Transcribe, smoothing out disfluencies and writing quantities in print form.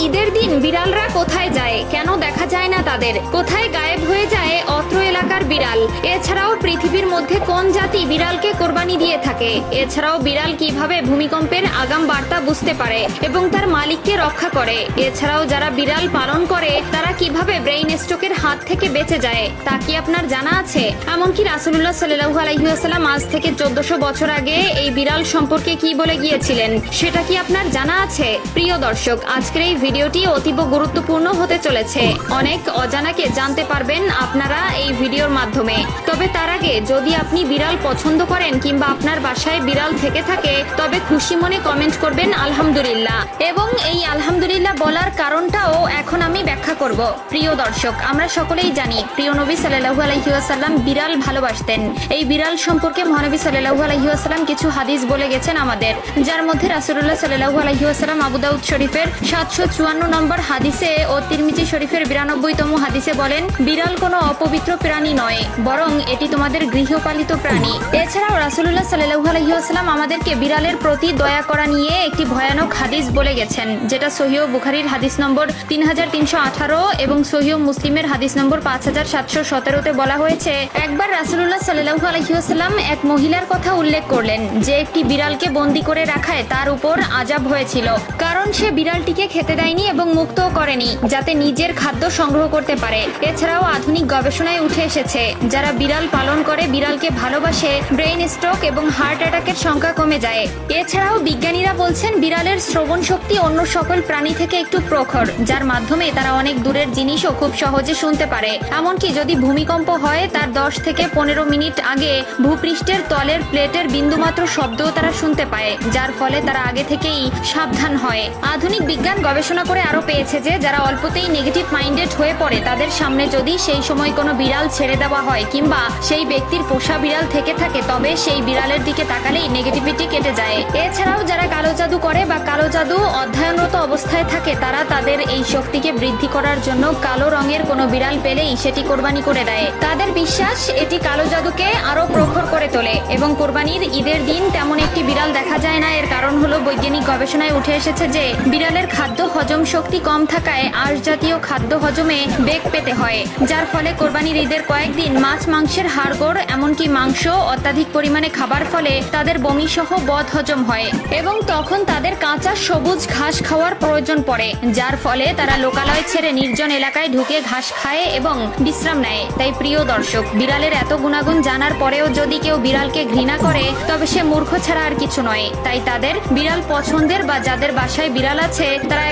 ঈদের দিন বিড়ালরা কোথায় যায়, কেন দেখা যায় না তাদের, কোথায় গায়েব হয়ে যায় অত্র এলাকার বিড়াল? এছাড়াও পৃথিবীর মধ্যে কোন জাতি বিড়ালকে কোরবানি দিয়ে থাকে? এছাড়াও বিড়াল কিভাবে ভূমিকম্পের আগাম বার্তা বুঝতে পারে এবং তার মালিককে রক্ষা করে? এছাড়াও যারা বিড়াল পালন করে তারা কিভাবে ব্রেইন স্ট্রোকের হাত থেকে বেঁচে যায় তা কি আপনার জানা আছে? এমনকি রাসূলুল্লাহ সাল্লাল্লাহু আলাইহি ওয়াসাল্লাম আজ থেকে 1400 বছর আগে এই বিড়াল সম্পর্কে কি বলে গিয়েছিলেন সেটা কি আপনার জানা আছে? প্রিয় দর্শক, আজকের এই ভিডিওটি অতীব গুরুত্বপূর্ণ হতে চলেছে। অনেক অজানাকে জানতে পারবেন আপনারা এই ভিডিওর মাধ্যমে। তবে তার আগে যদি আপনি বিড়াল পছন্দ করেন কিংবা আপনার বাসায় বিড়াল থেকে থাকে তবে খুশি মনে কমেন্ট করবেন আলহামদুলিল্লাহ, এবং এই আলহামদুলিল্লাহ বলার কারণটাও এখন আমি ব্যাখ্যা করব। প্রিয় দর্শক, আমরা সকলেই জানি প্রিয় নবী সাল্লাল্লাহু আলাইহি ওয়াসাল্লাম বিড়াল ভালোবাসতেন। এই বিড়াল সম্পর্কে মহানবী সাল্লাল্লাহু আলাইহি ওয়াসাল্লাম কিছু হাদিস বলে গেছেন আমাদের, যার মধ্যে রাসূলুল্লাহ সাল্লাল্লাহু আলাইহি ওয়াসাল্লাম আবু দাউদ শরীফের 754 নম্বর হাদিসে ও তিরমিজি শরীফের 92তম হাদিসে বলেন, বিড়াল কোনো অপবিত্র প্রাণী নয়, বরং এটি তোমাদের গৃহপালিত প্রাণী। এছাড়াও রাসূলুল্লাহ সাল্লাল্লাহু আলাইহি ওয়াসাল্লাম আমাদেরকে বিড়ালের প্রতি দয়া করা নিয়ে একটি ভয়ানক হাদিস বলে গেছেন, যেটা সহিহ বুখারীর হাদিস নম্বর 3318 এবং সহিহ মুসলিমের হাদিস নম্বর 5717তে বলা হয়েছে, একবার রাসূলুল্লাহ সাল্লাল্লাহু আলাইহি ওয়াসাল্লাম এক মহিলার কথা উল্লেখ করলেন যে একটি বিড়ালকে বন্দী করে রাখায় তার উপর আযাব হয়েছিল, কারণ সে বিড়ালটিকে খেতে দেয়নি এবং মুক্তও করেনি যাতে নিজের খাদ্য সংগ্রহ করতে পারে। এছাড়াও আধুনিক গবেষণায় উঠে এসেছে যারা বিড়াল পালন করে বিড়ালকে ভালোবাসে ব্রেইন স্ট্রোক এবং হার্ট অ্যাটাকের সংখ্যা কমে যায়। এছাড়াও বিজ্ঞানীরা বলছেন বিড়ালের শ্রবণ শক্তি অন্য সকল প্রাণী থেকে একটু প্রখর, যার মাধ্যমে তারা অনেক দূরের জিনিসও খুব সহজে শুনতে পারে। এমনকি যদি ভূমিকম্প হয় তার 10 থেকে 15 মিনিট আগে ভূপৃষ্ঠের তলের প্লেটের বিন্দুমাত্র শব্দও তারা শুনতে পায়, যার ফলে তারা আগে থেকেই সাবধান হয়। আধুনিক বিজ্ঞান গবেষণা করে আরো পেয়েছে যে যারা অল্পতেই নেগেটিভ মাইন্ডেড হয়ে পড়ে তাদের সামনে যদি সেই সময় কোনো বিড়াল ছেড়ে দেওয়া হয় কিংবা সেই ব্যক্তির পোষা বিড়াল থেকে থাকে তবে সেই বিড়ালের দিকে তাকালেই নেগেটিভিটি কেটে যায়। এছাড়াও যারা কালো জাদু করে বা কালো জাদু অধ্যয়নরত অবস্থায় থাকে তারা তাদের এই শক্তিকে বৃদ্ধি করার জন্য কালো রঙের কোনো বিড়াল পেলেই সেটি কোরবানি করে দেয়। তাদের বিশ্বাস এটি কালো জাদুকে আরো প্রখর করে তোলে এবং কোরবানির ঈদের দিন তেমন একটি বিড়াল দেখা যায় না। এর কারণ হলো বৈজ্ঞানিক গবেষণায় উঠে এসেছে যে বিড়ালের খাদ্য হজম শক্তি কম থাকায় আঁশ জাতীয় খাদ্য হজমে বেগ পেতে হয়, যার ফলে কোরবানির ঈদের কয়েকদিন মাছ মাংসের হাড়গোড় এমনকি মাংস অত্যাধিক পরিমাণে খাবার ফলে তাদের বমি সহ বদ হজম হয় এবং তখন তাদের কাঁচা সবুজ ঘাস খাওয়ার প্রয়োজন পড়ে, যার ফলে তারা লোকালয় ছেড়ে নির্জন এলাকায় ঢুকে ঘাস খায় এবং বিশ্রাম নেয়। তাই প্রিয় দর্শক, বিড়ালের এত গুণাগুণ জানার পরেও যদি কেউ বিড়ালকে ঘৃণা করে তবে সে মূর্খ ছাড়া আর কিছু নয়। তাই তাদের বিড়াল পছন্দের বা যাদের বাসায় বিড়াল আছে তারা